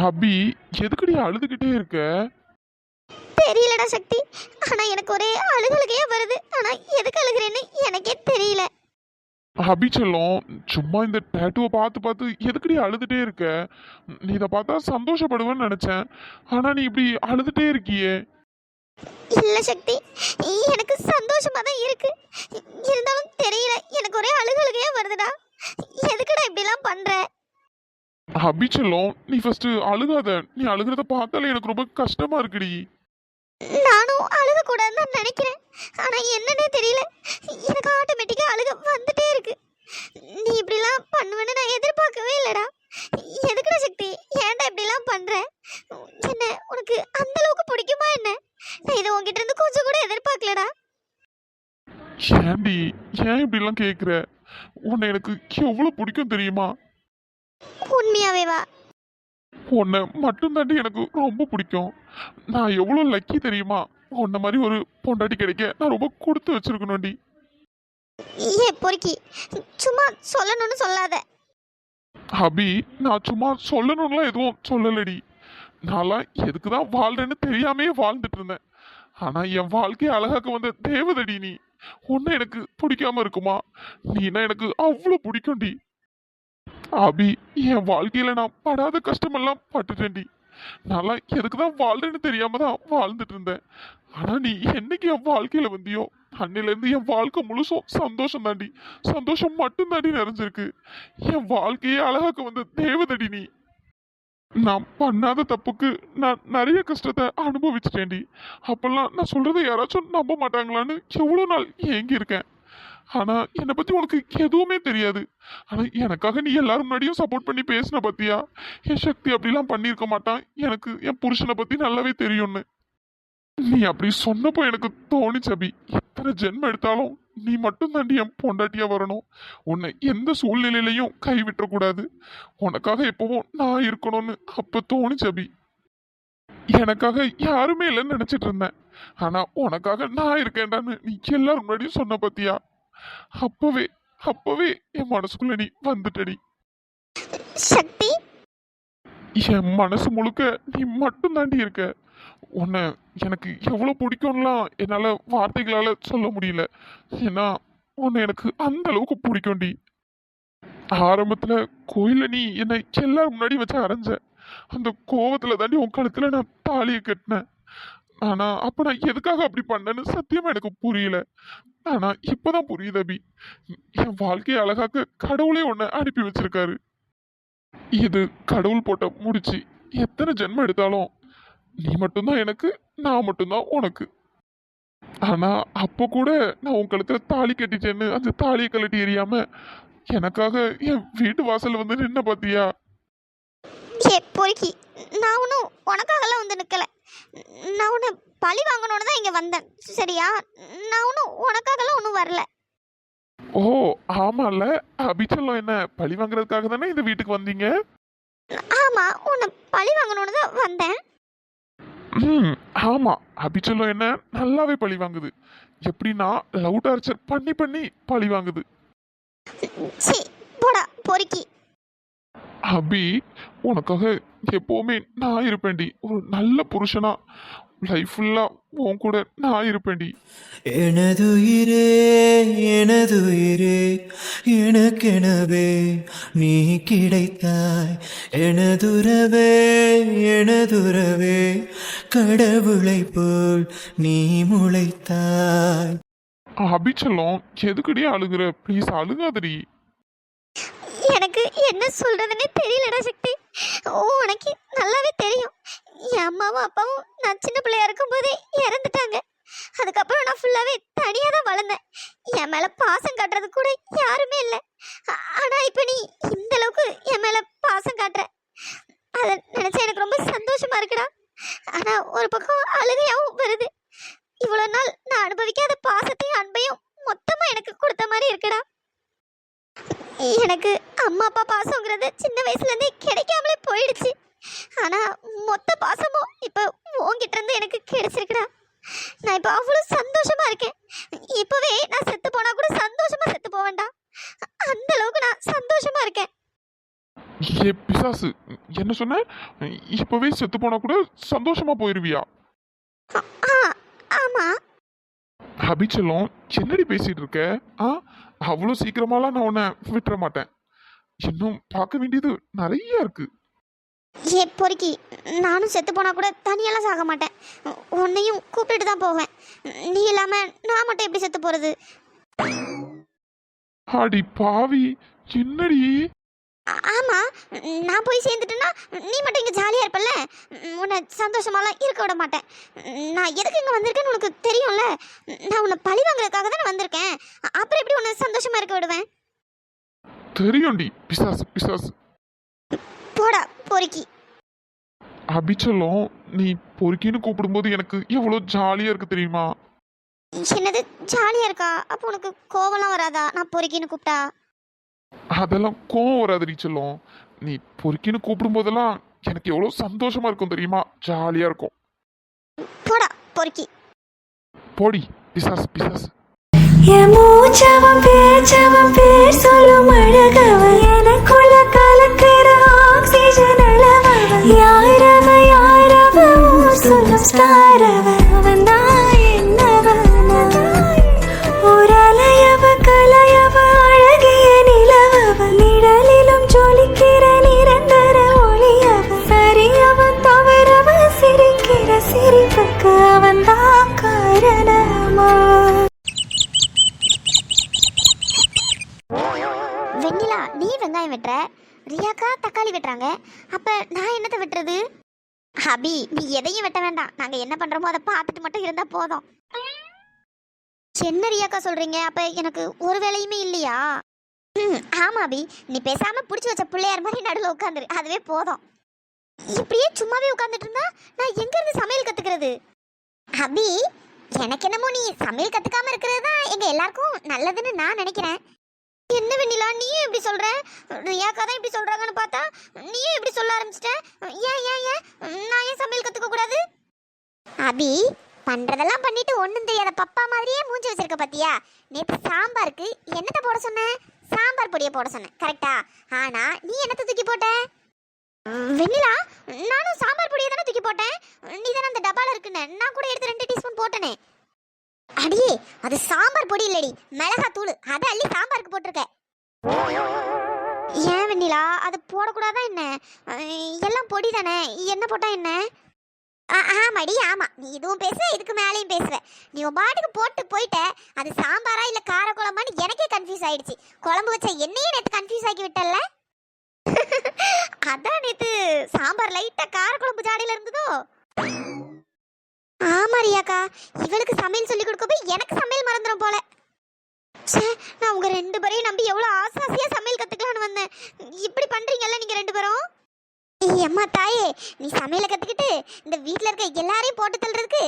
அபி, எதுக்குடி அழுதுகிட்டே இருக்க? தெரியலடா சக்தி. ஆனா எனக்கு ஒரே அழுகழுகையா வருது. ஆனா எதுக்கு அழுகிறேன்னு எனக்கே தெரியல. அபி செல்லம், சும்மா இந்த டேட்டுவை பார்த்து பார்த்து எதுக்குடி அழுதுட்டே இருக்க? நீ இதை பார்த்தா சந்தோஷப்படுவேன்னு நினைச்சேன். ஆனா நீ இப்படி அழுதுட்டே இருக்கியே. இல்ல சக்தி, எனக்கு சந்தோஷமா தான் இருக்கு. இருந்தாலும் தெரியல, எனக்கு ஒரே அழுகழுகையா வருதுடா. எதுக்குடா இப்படிலாம் பண்ற? அபி செல்லம், நீ ஃபர்ஸ்ட் அழுகாத. நீ அழுகிறத பார்த்தாலே எனக்கு ரொம்ப கஷ்டமா இருக்குடி. நானும் அழுக கூடாதுன்னு தான் நினைக்கிறேன். ஆனா என்னன்னே தெரியல, எனக்கு ஆட்டோமேட்டிக்கா அழுக வந்துட்டே இருக்கு. நீ இப்படிலாம் பண்ணுவேன்னு நான் எதிர்பார்க்கவே இல்லடா. எதுக்குடா சக்தி, ஏன்டா இப்படிலாம் பண்ற? என்ன உனக்கு அந்த அளவுக்கு பிடிக்குமா என்ன? நான் இதை உன்கிட்ட இருந்து கொஞ்சம் கூட எதிர்பார்க்கலடா. ஏன்டி, ஏன் இப்படிலாம் கேட்குற? உன்னை எனக்கு எவ்வளோ பிடிக்கும் தெரியுமா? உண்மையாவே வா? உன்னை மட்டும் தாண்டி எனக்கு ரொம்ப பிடிக்கும். நான் எவ்வளோ லக்கி தெரியுமா? உன்ன மாதிரி ஒரு பொண்டாட்டி கிடைக்க நான் ரொம்ப கொடுத்து வச்சிருக்கணும்டி. ஏ பொறுக்கி, சும்மா சொல்லணும்னு சொல்லாத. அபி, நான் சும்மா சொல்லணும்லாம் எதுவும் சொல்லலடி. நான்லாம் எதுக்கு தான் வாழ்றேன்னு தெரியாமே வாழ்ந்துட்டு இருந்தேன். ஆனா என் வாழ்க்கையை அழகாக்க வந்த தேவதடி நீ. உன்னை எனக்கு பிடிக்காம இருக்குமா? நீனா எனக்கு அவ்வளோ பிடிக்கும்டி. அபி, என் வாழ்க்கையில நான் படாத கஷ்டமெல்லாம் பட்டுட்டேன்டி. நான்லாம் எதுக்கு தான் வாழ்றேன்னு தெரியாம தான் வாழ்ந்துட்டு இருந்தேன். ஆனா நீ என்னைக்கு என் வாழ்க்கையில வந்தியோ அன்னிலேருந்து என் வாழ்க்கை முழுசும் சந்தோஷம் தாண்டி. சந்தோஷம் மட்டும் தாண்டி நிறைஞ்சிருக்கு. என் வாழ்க்கையே அழகாக்க வந்த தேவதடி நீ. நான் பண்ணாத தப்புக்கு நான் நிறைய கஷ்டத்தை அனுபவிச்சிட்டேன்டி. அப்பெல்லாம் நான் சொல்றதை யாராச்சும் நம்ப மாட்டாங்களான்னு எவ்வளோ நாள் ஏங்கி இருக்கேன். ஆனா என்னை பத்தி உனக்கு எதுவுமே தெரியாது. ஆனா எனக்காக நீ எல்லாரும் முன்னாடியும் சப்போர்ட் பண்ணி பேசின பத்தியா? என் சக்தி அப்படிலாம் பண்ணியிருக்க மாட்டான், எனக்கு என் புருஷனை பத்தி நல்லாவே தெரியும்னு. நீ அப்படி சொன்னப்போ எனக்கு தோணுச்சு அபி, எத்தனை ஜென்மம் எடுத்தாலும் நீ மட்டும் தாண்டி என் பொண்டாட்டியா வரணும். உன்னை எந்த சூழ்நிலையிலையும் கைவிட்டக்கூடாது. உனக்காக எப்பவும் நான் இருக்கணும்னு அப்ப தோணுச்சு அபி. எனக்காக யாருமே இல்லைன்னு நினைச்சிட்டு இருந்தேன். ஆனா உனக்காக நான் இருக்கேன்டான்னு நீ எல்லாரும் முன்னாடியும் சொன்ன பத்தியா? அப்பவே அப்பவே என் மனசுக்குள்ள நீ வந்துட்டடி. சக்தி, என் மனசு முழுக்க நீ மட்டும் தாண்டி இருக்க. உன்னை எனக்கு எவ்வளோ பிடிக்கும்லாம் என்னால் வார்த்தைகளால் சொல்ல முடியல. ஏன்னா உன்னை எனக்கு அந்த அளவுக்கு பிடிக்கும்டி. ஆரம்பத்தில் கோயிலில் நீ என்னை எல்லாரும் முன்னாடி வச்சு அரைஞ்ச. அந்த கோவத்தில் தாண்டி உன் கழுத்தில் நான் தாலியை கட்டினேன். ஆனால் அப்போ நான் எதுக்காக அப்படி பண்ணேன்னு சத்தியமாக எனக்கு புரியல. ஆனால் இப்போதான் புரியுது அபி. என் வாழ்க்கையை அழகாக்க கடவுளே உன்னை அனுப்பி வச்சிருக்காரு. இது கடவுள் போட்ட முடிச்சு. எத்தனை ஜென்மம் எடுத்தாலும் நீ மட்டும்தான் எனக்கு, நான் மட்டும்தான் உனக்கு. ஆனா அப்போ கூட நான் உன் கழுத்துல தாலி கட்டிட்டேன்னு அந்த தாலியை கழட்டி எறியாம எனக்காக என் வீட்டு வாசல்ல வந்து நின்ன பாத்தியா? ஏ பொறுக்கி, நான் ஒன்றும் உனக்காகலாம் வந்து நிற்கல. நான் ஒன்று பழி வாங்கணும்னு தான் இங்கே வந்தேன், சரியா? நான் ஒன்றும் உனக்காகலாம் ஒன்றும் வரல. ஓ, ஆமால. அபிச்சலம், என்ன பழி வாங்குறதுக்காக தானே இந்த வீட்டுக்கு வந்தீங்க? ஆமாம், உன்னை பழி வாங்கணும்னு தான் வந்தேன். ஆமா, அபிச்சலம் என்ன நல்லாவே பழி வாங்குது. எப்படின்னா லவ் டார்ச்சர் பண்ணி பண்ணி பழி வாங்குது. சீ, போடா பொறுக்கி. அபி, உனக்காக எப்பவுமே நான் இருப்பேன்டி. ஒரு நல்ல புருஷனா லைஃப் ஃபுல்லா உன் கூட நான் இருப்பேன்டி. எனதுயிரே எனதுயிரே எனக்கெனவே நீ கிடைத்தாய். எனதுறவே எனதுறவே கடவுளை போல் நீ முளைத்தாய். அபிச்சலம், எதுக்குடி அழுகுற? ப்ளீஸ் அழுகாதடி. எனக்கு என்ன சொல்றதுன்னே தெரியலடா சக்தி. உனக்கு நல்லாவே தெரியும், என் அம்மாவும் அப்பாவும் நான் சின்ன பிள்ளையா இருக்கும்போதே இறந்துட்டாங்க. அதுக்கப்புறம் நான் ஃபுல்லாகவே தனியாக தான் வளர்ந்தேன். என் மேலே பாசம் காட்டுறது கூட யாருமே இல்லை. ஆனால் இப்போ நீ இந்த அளவுக்கு என் மேலே பாசம் காட்டுற, அதை நினச்சா எனக்கு ரொம்ப சந்தோஷமா இருக்குடா. ஆனால் ஒரு பக்கம் அழுகையாகவும் வருது. இவ்வளோ நாள் நான் அனுபவிக்காத பாசத்தையும் அன்பையும் மொத்தமாக எனக்கு கொடுத்த மாதிரி இருக்குடா. எனக்கு அம்மா அப்பா பாசங்கிறது சின்ன வயசுலேருந்தே கிடைக்காமலே போயிடுச்சு. ஆனால் மொத்த பாசமும் இப்போ உங்ககிட்ட இருந்து எனக்கு கிடைச்சிருக்குடா. நான் இப்போ அவ்வளோ சந்தோஷமா இருக்கேன். இப்போவே நான் செத்து போனா கூட சந்தோஷமா செத்து போவேன்டா. அந்த அளவுக்கு நான் சந்தோஷமா இருக்கேன். ஏ பிசாசு, என்ன சொன்ன? இப்பவே செத்து போனா கூட சந்தோஷமா போயிருவியா? ஆ ஆமாம். அபிச்சலம், என்னடி பேசிட்டு இருக்க? ஆ, அவ்வளோ சீக்கிரமாலாம் நான் உன்னை விட்டுற மாட்டேன். இன்னும் பார்க்க வேண்டியது நிறைய இருக்கு. ஏ பொறுக்கி, நானும் செத்து போனால் கூட தனியெல்லாம் சாக மாட்டேன். உன்னையும் கூப்பிட்டுட்டு தான் போவேன். நீ இல்லாமல் நான் மட்டும் எப்படி செத்து போகிறது? அடி பாவி, என்னடி? ஆமாம், நான் போய் சேர்ந்துட்டேன்னா நீ மட்டும் இங்கே ஜாலியாக இருப்பல்ல. உன்னை சந்தோஷமாலாம் இருக்க விட மாட்டேன். நான் எதுக்கு இங்கே வந்திருக்கேன்னு உனக்கு தெரியும்ல. நான் உன்னை பழி வாங்குறதுக்காக தான் வந்திருக்கேன். அப்புறம் எப்படி உன்னை சந்தோஷமாக இருக்க விடுவேன்? தெரியும்டி, பிசாசு பிசாசு. போடா பொறுக்கி. அபிச்சலம், நீ பொறுக்கின்னு கூப்பிடும்போது எனக்கு எவ்வளோ ஜாலியா இருக்கு தெரியுமா? என்னது ஜாலியாக இருக்கா? அப்போ உனக்கு கோவம்லாம் வராதா நான் பொறுக்கின்னு கூப்பிட்டா? அதெல்லாம் கோவம் வராதுடி செல்லம். நீ பொறுக்கின்னு கூப்பிடும்போதெல்லாம் எனக்கு எவ்வளோ சந்தோஷமா இருக்கும் தெரியுமா? ஜாலியா இருக்கும். போடா பொறுக்கி. போடி பிசாசு பிசாசு. என் மூச்சவன் பேச்சவன் பேர் சொல்லும் அழகவன் எனக்குள்ள கலக்கிற ஆக்சிஜன் அளவவன் யாரவ ஊர் சொல்லும் ஸ்டாரவன் அவன் தான் என்னவன் ஒரு அலையவ கலையவ அழகிய நிலவவன் நிழலிலும் ஜொலிக்கிற நிரந்தர ஒளியவன் சரியவன் தவறவன் சிரிக்கிற சிரிப்புக்கு அவன் தான் காரணமா. வெண்ணிலா, நீ வெங்காயம் வெட்டுற, ரியாக்கா தக்காளி வெட்டுறாங்க. அப்ப நான் என்னத்தை வெட்டுறது? அபி, நீ எதையும் வெட்ட வேண்டாம். நாங்க என்ன பண்றோமோ அதை பார்த்துட்டு மட்டும் இருந்தா போதும். என்ன ரியாக்கா சொல்றீங்க? அப்ப எனக்கு ஒரு வேலையுமே இல்லையா? ஆமா அபி, நீ பேசாம புடிச்சு வச்ச பிள்ளையார் மாதிரி நடுவில் உட்காந்துரு, அதுவே போதும். இப்படியே சும்மாவே உட்காந்துட்டு இருந்தா நான் எங்க இருந்து சமையல் கத்துக்கிறது? அபி, எனக்கு என்னமோ நீ சமையல் கத்துக்காம இருக்கிறது தான் எங்க எல்லாருக்கும் நல்லதுன்னு நான் நினைக்கிறேன். என்ன வெண்ணிலா, நீயும் எப்படி சொல்ற? ரியாக்கா தான் இப்படி சொல்றாங்கன்னு பார்த்தா நீயும் இப்படி சொல்ல ஆரம்பிச்சிட்ட. ஏன் ஏன் ஏன் நான் ஏன் சமையல் கத்துக்க கூடாது? அபி, பண்றதெல்லாம் பண்ணிட்டு ஒண்ணும் தெரியாத பப்பா மாதிரியே மூஞ்சி வச்சிருக்க பாத்தியா? நேத்து சாம்பாருக்கு என்னத்தை போட சொன்ன? சாம்பார் பொடியை போட சொன்னேன், கரெக்டா? ஆனா நீ என்னத்தை தூக்கி போட்ட? வெண்ணிலா, நானும் சாம்பார் பொடியை தானே தூக்கி போட்டேன். நீ தானே அந்த டப்பால இருக்குன்னு நான் கூட எடுத்து 2 டீஸ்பூன் போட்டனே. அடியே, அது சாம்பார் பொடி இல்லடி, மிளகா தூள். அதை அள்ளி சாம்பாருக்கு போட்டிருக்க. ஏன் வெண்ணிலா, அது போடக்கூடாதா என்ன? எல்லாம் பொடி தானே, என்ன போட்டா என்ன? ஆமாடி ஆமா, நீ இதுவும் பேசுவ இதுக்கு மேலேயும் பேசுவ. நீ உன் பாட்டுக்கு போட்டு போயிட்ட. அது சாம்பாரா இல்ல கார குழம்பான்னு எனக்கே கன்ஃபியூஸ் ஆயிடுச்சு. குழம்பு வச்ச என்னையே நேற்று கன்ஃபியூஸ் ஆக்கி விட்டல்ல. அதான் நேத்து சாம்பார் லைட்டா கார குழம்பு ஜாடியில இருந்ததோ. ஆமா ரியாக்கா, இவளுக்கு சமையல் சொல்லி கொடுக்க போய் எனக்கு சமையல் மறந்துடும் போல. நான் உங்க 2 பேரையும் நம்பி எவ்வளவு ஆசாசியா சமையல் கத்துக்கலான்னு வந்தேன். இப்படி பண்றீங்கல்ல நீங்க 2 பேரும். அம்மா தாயே, நீ சமையலை கத்துக்கிட்டு இந்த வீட்டுல இருக்க எல்லாரையும் போட்டு தள்ளுறதுக்கு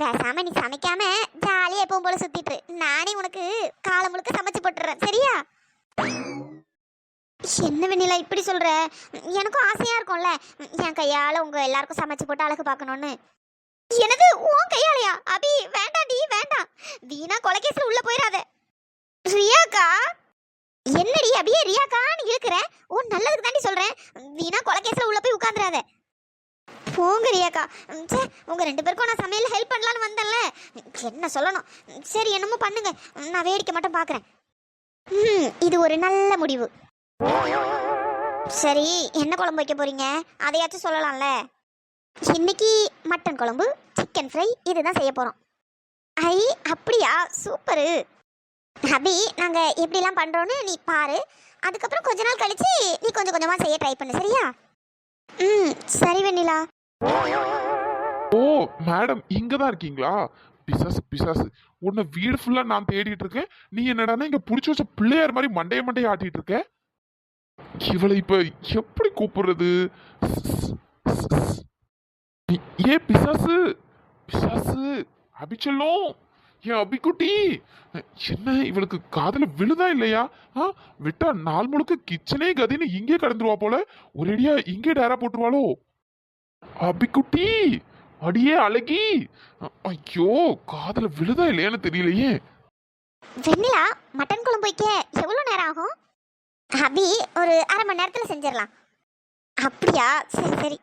பேசாம நீ சமைக்காம ஜாலியா எப்பவும் போல சுத்திட்டு நானே உனக்கு காலம் முழுக்க சமைச்சு போட்டுறேன், சரியா? என்ன வெண்ணிலா இப்படி சொல்ற? எனக்கும் ஆசையா இருக்கும்ல என் கையால உங்க எல்லாருக்கும் சமைச்சு போட்டு அழகு பார்க்கணும்னு. எனது உன் கையாலையா? அபி வேண்டாண்டி வேண்டாம், வீணா கொலைகேஸ்ல உள்ள போயிடாத. ரியாக்கா, என்னடி அபியே ரியாக்கான்னு இழுக்கிற? ஓ நல்லதுக்கு தாண்டி சொல்றேன், வீணா கொலைகேஸ்ல உள்ள போய் உட்காந்துடாத. போங்க ரியாக்கா. உங்க 2 பேருக்கும் நான் சமையல் ஹெல்ப் பண்ணலான்னு வந்தேன்ல, என்ன சொல்லணும். சரி என்னமோ பண்ணுங்க, நான் வேடிக்கை மட்டும் பாக்குறேன். இது ஒரு நல்ல முடிவு. சரி, என்ன குழம்பு வைக்க போறீங்க? அதையாச்சும் சொல்லலாம்ல. இன்னைக்கு மட்டன் குழம்பு, சிக்கன் ஃப்ரை இதுதான் செய்ய போறோம். ஐ அப்படியா, சூப்பரு. அபி, நாங்க எப்படிலாம் பண்றோன்னு நீ பாரு. அதுக்கப்புறம் கொஞ்ச நாள் கழிச்சு நீ கொஞ்சம் கொஞ்சமா செய்ய ட்ரை பண்ணு, சரியா? சரி வெண்ணிலா. ஓ மேடம், இங்க தான் இருக்கீங்களா? பிசாசு பிசாசு, உன்னை வீடு ஃபுல்லா நான் தேடிட்டு இருக்கேன். நீ என்னடானா இங்க புடிச்சு வச்ச பிள்ளையார் மாதிரி மண்டைய ஆட்டிட்டு இருக்க. இவளை இப்ப எப்படி கூப்பிடுறது? ஏ பிசாசு பிசாசு, அபிச்செல்லம், என் அபிக்குட்டி, என்ன இவளுக்கு காதுல விழுதா இல்லையா? விட்டா நாள் முழுக்க கிச்சனே கதின்னு இங்கே கடந்துருவா போல. ஒரேடியா இங்கே டேரா போட்டுருவாளோ? அபிக்குட்டி, அடியே அழகி, ஐயோ காதுல விழுதா இல்லையான்னு தெரியலையே. வெண்ணிலா, மட்டன் குழம்பு வைக்க எவ்வளவு நேரம் ஆகும்? அபி, ஒரு 1/2 மணி நேரத்துல செஞ்சிடலாம். அப்படியா? சரி சரி.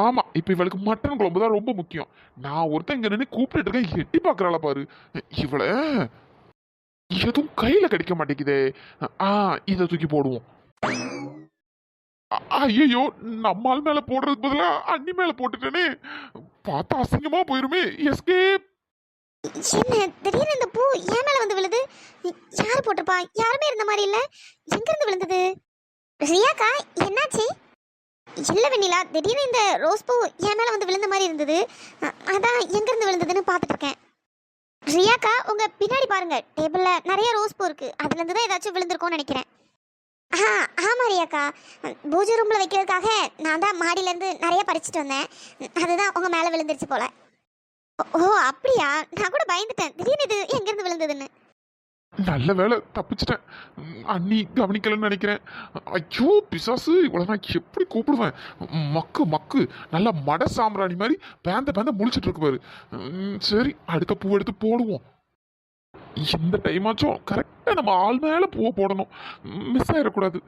ஆமா, இப்ப இவளுக்கு மட்டன் குழம்பு தான் ரொம்ப முக்கியம். நான் ஒருத்தன் இங்க நின்று கூப்பிட்டு இருக்கேன், எட்டி பாக்குறாள பாரு இவள. எதுவும் கையில கிடைக்க மாட்டேங்குதே. இதை தூக்கி போடுவோம். ஐயோ, நம்மால் மேல போடுறதுக்கு பதிலா அண்ணி மேல போட்டுட்டேனே. பார்த்தா அசிங்கமா போயிருமே. எஸ்கேப். என்ன திடீர்னு இந்த பூ என் மேல வந்து விழுது? யார் போட்டிருப்பா? யாருமே இருந்த மாதிரி இல்ல. எங்க இருந்து விழுந்தது? ரியாக்கா, என்னாச்சு? இல்ல வெண்ணிலா, திடீர்னு இந்த ரோஸ் பூ என் மேல வந்து விழுந்த மாதிரி இருந்தது. அதான் எங்க இருந்து விழுந்ததுன்னு பாத்துட்டு இருக்கேன். ரியாக்கா, உங்க பின்னாடி பாருங்க, டேபிள்ல நிறைய ரோஸ் பூ இருக்கு. அதுல இருந்து தான் ஏதாச்சும் விழுந்திருக்கும்னு நினைக்கிறேன். ஆமா ரியாக்கா, பூஜை ரூம்ல வைக்கிறதுக்காக நான் தான் மாடியில இருந்து நிறைய பறிச்சுட்டு வந்தேன். அதுதான் உங்க மேல விழுந்துருச்சு போல. ஓ அப்படியா? நான் கூட பயந்துட்டேன், திடீர்னு இது எங்க இருந்து விழுந்ததுன்னு. நல்ல வேலை தப்பிச்சிட்டேன். அண்ணி கவனிக்கலன்னு நினைக்கிறேன். ஐயோ பிசாசு, இவ்வளவு நான் எப்படி கூப்பிடுவேன்? மக்கு மக்கு, நல்ல மட சாம்பிராணி மாதிரி பேந்த முழிச்சிட்டு இருக்கு பாரு. சரி, அடுத்த பூ எடுத்து போடுவோம். இந்த டைம் ஆச்சும் கரெக்டா நம்ம ஆள் மேல பூவை போடணும். மிஸ் ஆயிடக்கூடாது.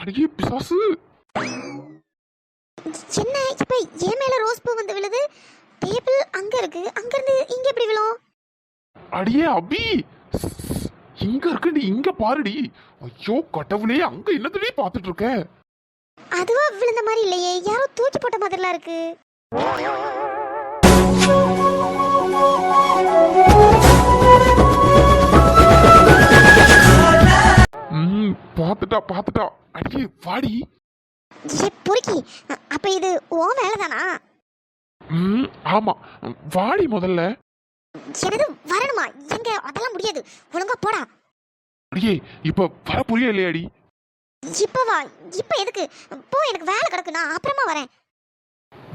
அடியே பிசாசு. என்ன இப்ப என் மேல ரோஸ் பூ வந்து விழுது? டேபிள் அங்க இருக்கு, அங்க இருந்து இங்க எப்படி விழும்? அடியே அபி, இங்க இருக்கு, நீ இங்க பாருடி. ஐயோ கடவுளே, அங்க என்னதுலயே பாத்துட்டு இருக்க? அதுவா விழுந்த மாதிரி இல்லையே, யாரோ தூக்கி போட்ட மாதிரிலாம் இருக்கு. பாத்துட்டா. அடியே வாடி. ஏ பொறுக்கி, அப்ப இது உன் வேலைதானா? ஆமா, வாடி முதல்ல. எனது வரணுமா? எங்க அதெல்லாம் முடியாது, ஒழுங்கா போடா. அடியே, இப்ப வர புரியா இல்லையாடி? இப்ப வா. இப்ப எதுக்கு? போ, எனக்கு வேலை கிடக்கு, நான் அப்புறமா வரேன்.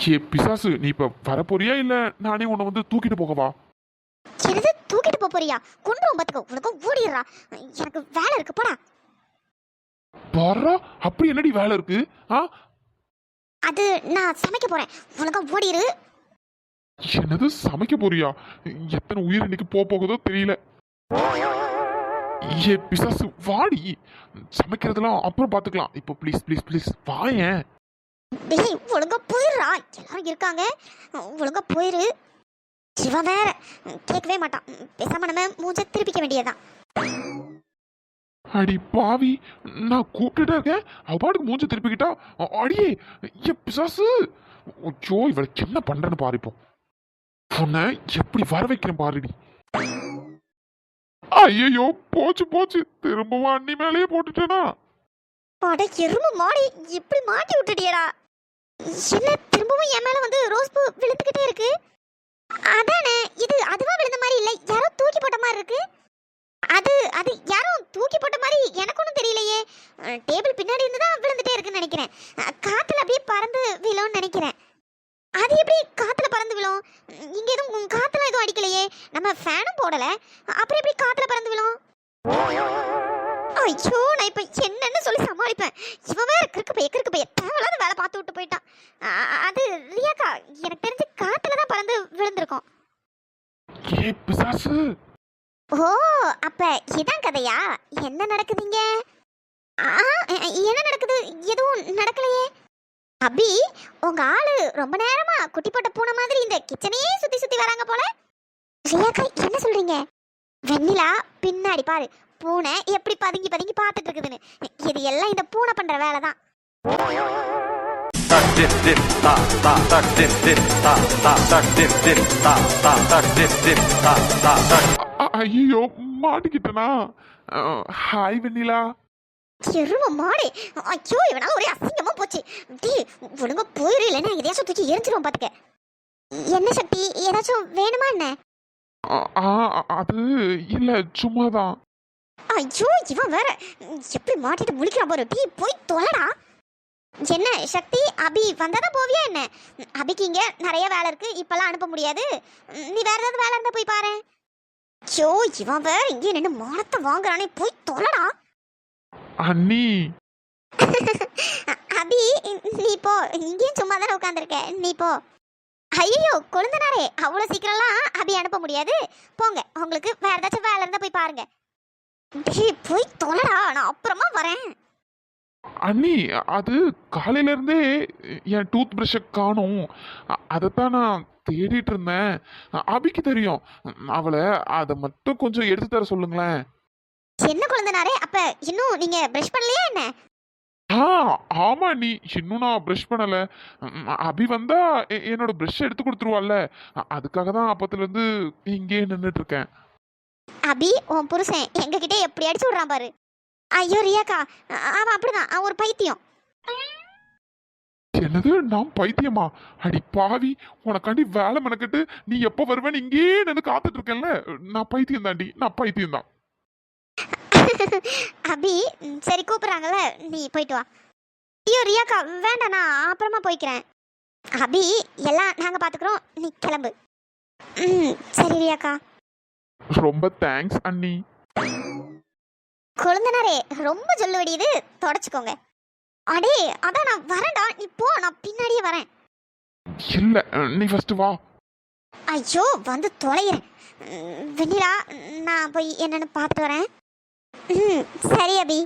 ஏ பிசாசு, நீ இப்ப வர போறியா இல்ல நானே உன்னை வந்து தூக்கிட்டு போகவா? எனது தூக்கிட்டு போறியா? கொண்டுரும் பாத்துக்கோ, உனக்கு ஓடிடுறா. எனக்கு வேலை இருக்கு, போடா. பாரா, அப்படி என்னடி வேலை இருக்கு? அது நான் சமைக்க போறேன், உனக்கு ஓடிரு. என்னது சமைக்க போறியா? எத்தனை உயிர் இன்னைக்கு போகுதோ தெரியல. ஏ பிசாசு வாடி, சமைக்கிறதெல்லாம் அப்புறம் பாத்துக்கலாம். இப்போ ப்ளீஸ் ப்ளீஸ் ப்ளீஸ் வாயேன். டேய் ஒழுங்கா போயிடுறா, எல்லாரும் இருக்காங்க, ஒழுங்கா போயிரு. சிவன் வேற கேட்கவே மாட்டான். பேசாம நம்ம மூஞ்ச திருப்பிக்க வேண்டியதான். அடி பாவி, நான் கூப்பிட்டுட்டே இருக்கேன், அவ பாட்டுக்கு மூஞ்ச திருப்பிக்கிட்டா. அடியே ஏ பிசாசு. ஐயோ, இவளுக்கு என்ன பண்றேன்னு பாரு. இப்போ உன்னை எப்படி வர வைக்கிறேன் பாருடி. ஐயோ போச்சு, திரும்பவும் அண்ணி மேலேயே போட்டுட்டேனா? அட எருமை மாடி, இப்படி மாட்டி விட்டுட்டியடா. என்ன திரும்பவும் என் மேல வந்து ரோஸ் பூ விழுந்துகிட்டே இருக்கு? அதானே, இது அதுவா விழுந்த மாதிரி இல்ல, யாரோ தூக்கி போட்ட மாதிரி இருக்கு. அது யாரோ தூக்கி போட்ட மாதிரி எனக்கு ஒன்றும் தெரியலையே. டேபிள் பின்னாடி இருந்து தான் விழுந்துட்டே இருக்குன்னு நினைக்கிறேன். காத்துல அப்படியே பறந்து விழும்னு நினைக்கிறேன். அது எப்படி காத்துல பறந்து விழும்? இங்க எதுவும் காத்துல எதுவும் அடிக்கலையே, நம்ம ஃபேனும் போடல, அப்புறம் எப்படி காத்துல பறந்து விழும்? ஐயோ, நான் இப்ப என்னன்னு சொல்லி சமாளிப்பேன்? இவன் வேற கிறுக்கு பைய தேவையில்லாத வேலை பார்த்து விட்டு போயிட்டான். அது ரியாக்கா, எனக்கு தெரிஞ்சு காத்துல தான் பறந்து விழுந்திருக்கோம். ஏ பிசாசு. ஓ, அப்ப இதான் கதையா? என்ன நடக்குதுங்க? என்ன நடக்குது? எதுவும் நடக்கலையே. அபி, உங்க ஆளு ரொம்ப நேரமா குட்டி போட்ட பூனை மாதிரி இந்த கிச்சனையே சுத்தி சுத்தி வராங்க போல. ரியாக்கா, என்ன சொல்றீங்க? வெண்ணிலா, பின்னாடி பாரு, பூனை எப்படி பதுங்கி பதுங்கி பார்த்துட்டு இருக்குதுன்னு. இது எல்லாம் இந்த பூனை பண்ற வேலை தான். ஐயோ மாட்டிக்கிட்டனா? ஹாய் வெண்ணிலா. எரும மாடு. ஐயோ, இவனால ஒரே அசிங்கமா போச்சு. டேய் ஒழுங்கா போயிரு, இல்லைன்னா எதையாச்சும் தூக்கி எரிஞ்சிரும் பாத்துக்க. என்ன சக்தி, ஏதாச்சும் வேணுமா என்ன? அது இல்ல, சும்மாதான். ஐயோ, இவன் வேற எப்படி மாட்டிட்டு முழிக்கிறான் பாரு. டீ போய் தொலைடா. என்ன சக்தி, அபி வந்தாதான் போவியா என்ன? அபிக்கு இங்க நிறைய வேலை இருக்கு, இப்பெல்லாம் அனுப்ப முடியாது. நீ வேற ஏதாவது வேலை இருந்தா போய் பாரு. ஐயோ, இவன் வேற இங்கே நின்று மானத்தை வாங்குறானே, போய் தொலைடா. அண்ணி. அபி நீ போ, இங்கேயும் சும்மா தானே உட்காந்துருக்க, நீ போ. ஐயோ கொழுந்தனாரே, அவ்வளோ சீக்கிரம்லாம் அபி அனுப்ப முடியாது. போங்க, உங்களுக்கு வேற ஏதாச்சும் வேலை இருந்தா போய் பாருங்க. போய் தொலைடா, நான் அப்புறமா வரேன். அண்ணி அது காலையில இருந்தே என் டூத் ப்ரஷ்ஷை காணும். அதைத்தான் நான் தேடிட்டு இருந்தேன். அபிக்கு தெரியும். அவளை அதை மட்டும் கொஞ்சம் எடுத்து தர சொல்லுங்களேன். என்ன குழந்தைனாரே, அப்ப இன்னும் நீங்க பிரஷ் பண்ணலையா என்ன? ஆ ஆமா நீ இன்னும் நான் ப்ரஷ் பண்ணல. அபி வந்தா என்னோட ப்ரஷ் எடுத்து கொடுத்துருவாள்ல. அதுக்காக தான் அப்பத்துல இருந்து இங்கே நின்றுட்டு இருக்கேன். அபி உன் புருஷன் எங்ககிட்ட எப்படி அடிச்சு விடுறான் பாரு. ஐயோ ரியாக்கா, அவன் அப்படிதான், அவன் ஒரு பைத்தியம். என்னது நான் பைத்தியமா? அடி பாவி, உனக்காண்டி வேலை மெனக்கட்டு நீ எப்போ வருவேன்னு இங்கேயே நின்று காத்துட்டு இருக்கேன்ல. நான் பைத்தியம் தாண்டி, நான் பைத்தியம் தான். அபி சரி கூப்பிடுறாங்கல்ல, நீ போயிட்டு வா. ஐயோ ரியாக்கா வேண்டாம், நான் அப்புறமா போய்க்கிறேன். அபி எல்லாம் நாங்க பாத்துக்கிறோம், நீ கிளம்பு. சரி ரியாக்கா. ரொம்ப தேங்க்ஸ் அண்ணி. கொழுந்தனாரே ரொம்ப சொல்லு வெடியுது, தொடச்சுக்கோங்க. அடே அதான் நான் வரேன்டா, நீ போ, நான் பின்னாடியே வரேன். இல்ல நீ ஃபர்ஸ்ட் வா. ஐயோ வந்து தொலைகிறேன். வெண்ணிலா, நான் போய் என்னன்னு பார்த்துட்டு வரேன். சரி அபி.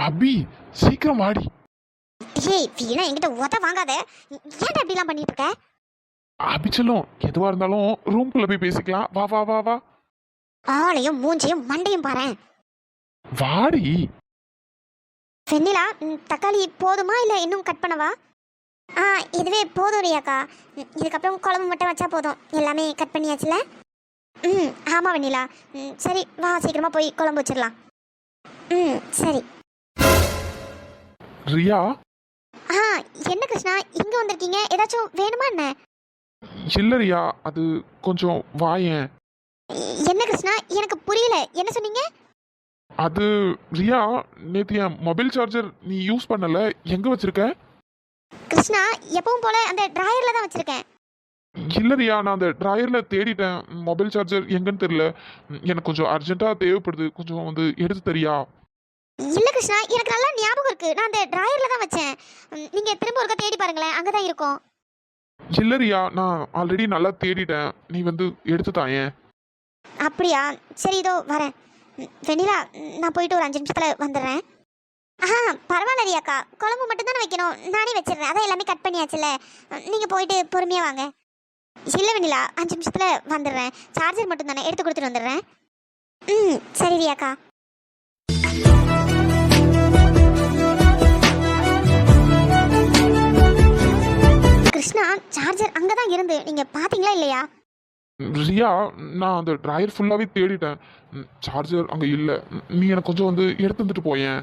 அபி சீக்கிரம் வாடி. ஏய் வீணா என்கிட்ட உத வாங்காத. ஏன்டா இப்படிலாம் பண்ணிட்டு இருக்க? அபிச்சலும் எதுவா இருந்தாலும் ரூம்குள்ள போய் பேசிக்கலாம். வா வா வா வா. ஆளையும் மூஞ்சையும் மண்டையும் பாரேன். வாடி. வெண்ணிலா, தக்காளி போதுமா இல்லை இன்னும் கட் பண்ணவா? இதுவே போதும் ரியாக்கா. இதுக்கப்புறம் குழம்பு மட்டும் வச்சா போதும். எல்லாமே கட் பண்ணியாச்சுல? ஆமாம் வெண்ணிலா. சரி வா, சீக்கிரமாக போய் குழம்பு வச்சிடலாம். சரி. ரியா. என்ன கிருஷ்ணா இங்கே வந்திருக்கீங்க? ஏதாச்சும் வேணுமா என்ன? இல்ல ரியா, அது கொஞ்சம் வாயேன். என்ன கிருஷ்ணா, எனக்கு புரியல, என்ன சொன்னீங்க? அது ரியா, நேத்து என் மொபைல் சார்ஜர் நீ யூஸ் பண்ணல, எங்க வச்சிருக்க? கிருஷ்ணா எப்பவும் போல அந்த டிராயர்ல தான் வச்சிருக்கேன். இல்ல ரியா, நான் அந்த டிராயர்ல தேடிட்டேன். மொபைல் சார்ஜர் எங்கன்னு தெரியல. எனக்கு கொஞ்சம் அர்ஜென்ட்டா தேவைப்படுது. கொஞ்சம் வந்து எடுத்து தரியா? இல்ல கிருஷ்ணா, எனக்கு நல்லா ஞாபகம் இருக்கு, நான் அந்த டிராயர்ல தான் வச்சேன். நீங்க திரும்ப ஒருக்கா தேடி பாருங்களேன், அங்கதான் இருக்கும். இல்ல ரியா, நான் ஆல்ரெடி நல்லா தேடிட்டேன். நீ வந்து எடுத்து தாயேன். அப்படியா? சரி இதோ வரேன். வெண்ணிலா, நான் போயிட்டு ஒரு 5 நிமிஷத்துல வந்துடுறேன். பரவாயில்ல ரியாக்கா, குழம்பு மட்டும் தானே வைக்கணும், நானே வச்சிடுறேன். அதான் எல்லாமே கட் பண்ணியாச்சுல, நீங்க போயிட்டு பொறுமையா வாங்க. இல்ல வெண்ணிலா, 5 நிமிஷத்துல வந்துடுறேன். சார்ஜர் மட்டும் தானே, எடுத்து கொடுத்துட்டு வந்துடுறேன். சரி ரியாக்கா. கிருஷ்ணா, சார்ஜர் அங்கதான் இருந்து, நீங்க பாத்தீங்களா இல்லையா? ரியா, நான் அந்த டிராயர் ஃபுல்லாவே தேடிட்டேன். சார்ஜர் அங்க இல்ல. நீ எனக்கு கொஞ்சம் வந்து எடுத்து வந்துட்டு போயேன்.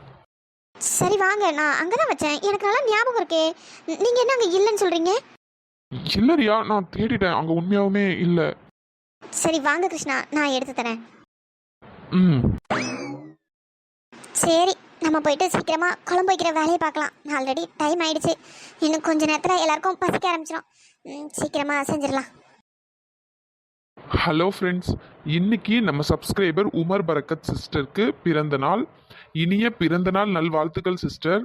சரி வாங்க, நான் அங்கதான் வச்சேன், எனக்கு நல்லா ஞாபகம் இருக்கே. நீங்க என்ன அங்க இல்லைன்னு சொல்றீங்க? இல்ல ரியா, நான் தேடிட்டேன், அங்க உண்மையாவுமே இல்ல. சரி வாங்க கிருஷ்ணா, நான் எடுத்து தரேன். ம் சரி, நம்ம போயிட்டு சீக்கிரமா குழம்பு வைக்கிற வேலையை பார்க்கலாம். ஆல்ரெடி டைம் ஆயிடுச்சு, இன்னும் கொஞ்ச நேரத்தில் எல்லாருக்கும் பசிக்க ஆரம்பிச்சிடும். சீக்கிரமா செஞ்சிடலாம். ஹலோ ஃப்ரெண்ட்ஸ், இன்னைக்கு நம்ம சப்ஸ்கிரைபர் உமர் பரக்கத் சிஸ்டருக்கு பிறந்த நாள். இனிய பிறந்த நாள் நல்வாழ்த்துக்கள் sister.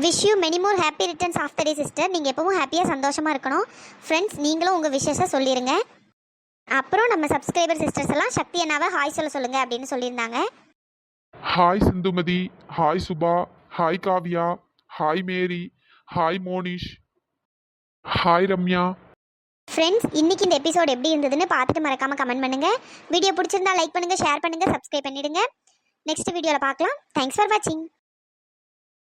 Wish you many more happy returns of the day sister. நீங்கள் எப்பவும் ஹாப்பியாக சந்தோஷமாக இருக்கணும். ஃப்ரெண்ட்ஸ், நீங்களும் உங்கள் விஷஸை சொல்லிடுங்க. அப்புறம் நம்ம சப்ஸ்கிரைபர் சிஸ்டர்ஸ் எல்லாம் சக்தி அண்ணாவை ஹாய் சொல்லுங்கள் அப்படின்னு சொல்லியிருந்தாங்க. Hi Sindhumathi, hi Subha, hi Kavya, hi Mary, hi Monish, hi Ramya. Friends, இன்னைக்கு இந்த எபிசோட் எப்படி இருந்ததுன்னு பார்த்துட்டு மறக்காமல் கமெண்ட் பண்ணுங்கள். வீடியோ பிடிச்சிருந்தா லைக் பண்ணுங்கள், ஷேர் பண்ணுங்கள், சப்ஸ்கிரைப் பண்ணிவிடுங்க. நெக்ஸ்ட் வீடியோவில் பார்க்கலாம். தேங்க்ஸ் ஃபார் வாட்சிங்.